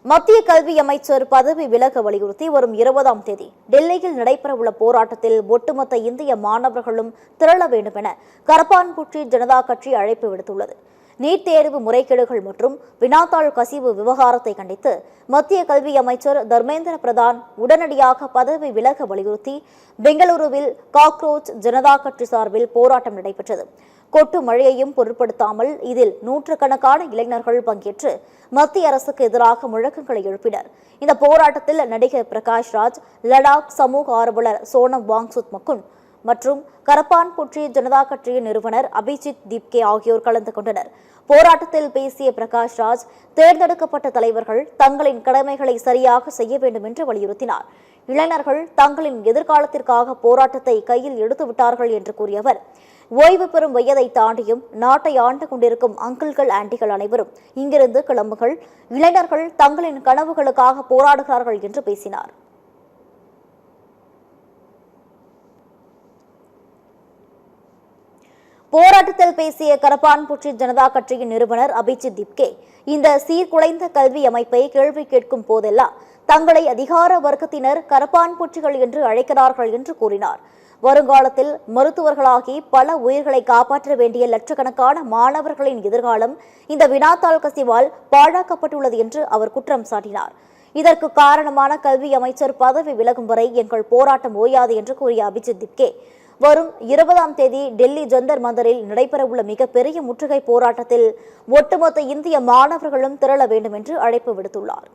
மத்திய கல்வி அமைச்சர் பதவி விலக வலியுறுத்தி வரும் 20ஆம் தேதி டெல்லியில் நடைபெறவுள்ள போராட்டத்தில் ஒட்டுமொத்த இந்திய மாணவர்களும் திரள வேண்டும் என கரப்பான்பூச்சி ஜனதா கட்சி அழைப்பு விடுத்துள்ளது. நீட் தேர்வு முறைகேடுகள் மற்றும் வினாத்தாள் கசிவு விவகாரத்தை கண்டித்து மத்திய கல்வி அமைச்சர் தர்மேந்திர பிரதான் உடனடியாக பதவி விலக வலியுறுத்தி பெங்களூருவில் காக்ரோச் ஜனதா கட்சி சார்பில் போராட்டம் நடைபெற்றது. கொட்டு மழையையும் பொருட்படுத்தாமல் இதில் நூற்றுக்கணக்கான இளைஞர்கள் பங்கேற்று மத்திய அரசுக்கு எதிராக முழக்கங்களை எழுப்பினர். இந்த போராட்டத்தில் நடிகர் பிரகாஷ் ராஜ், லடாக் சமூக ஆர்வலர் சோனம் வாங்சுக் மக்குன் மற்றும் கரப்பான்பூச்சி ஜனதா கட்சியின் நிறுவனர் அபிஜித் தீப்கே ஆகியோர் கலந்து கொண்டனர். போராட்டத்தில் பேசிய பிரகாஷ் ராஜ், தேர்ந்தெடுக்கப்பட்ட தலைவர்கள் தங்களின் கடமைகளை சரியாக செய்ய வேண்டும் என்று வலியுறுத்தினார். இளைஞர்கள் தங்களின் எதிர்காலத்திற்காக போராட்டத்தை கையில் எடுத்துவிட்டார்கள் என்று கூறிய அவர், ஓய்வு பெறும் வயதை தாண்டியும் நாட்டை ஆண்டு கொண்டிருக்கும் அங்கிள்கள் ஆண்டிகள் அனைவரும் இங்கிருந்து கிளம்புகள், இளைஞர்கள் தங்களின் கனவுகளுக்காக போராடுகிறார்கள் என்று பேசினார். போராட்டத்தில் பேசிய கரப்பான்பூச்சி ஜனதா கட்சியின் நிறுவனர் அபிஜித் தீப்கே, இந்த சீர்குலைந்த கல்வி அமைப்பை கேள்வி கேட்கும் போதெல்லாம் தங்களை அதிகார வர்க்கத்தினர் கரப்பான்பூச்சிகள் என்று அழைக்கிறார்கள் என்று கூறினார். வருங்காலத்தில் மருத்துவர்களாகி பல உயிர்களை காப்பாற்ற வேண்டிய லட்சக்கணக்கான மாணவர்களின் எதிர்காலம் இந்த வினாத்தாள் கசிவால் பாழாக்கப்பட்டுள்ளது என்று அவர் குற்றம் சாட்டினார். இதற்கு காரணமான கல்வி அமைச்சர் பதவி விலகும் வரை எங்கள் போராட்டம் ஓயாது என்று கூறிய அபிஜித் தீப்கே, வரும் 20ஆம் தேதி டெல்லி ஜந்தர் மந்தரில் நடைபெறவுள்ள மிகப்பெரிய முற்றுகை போராட்டத்தில் ஒட்டுமொத்த இந்திய மாணவர்களும் திரள வேண்டும் என்று அழைப்பு விடுத்துள்ளார்.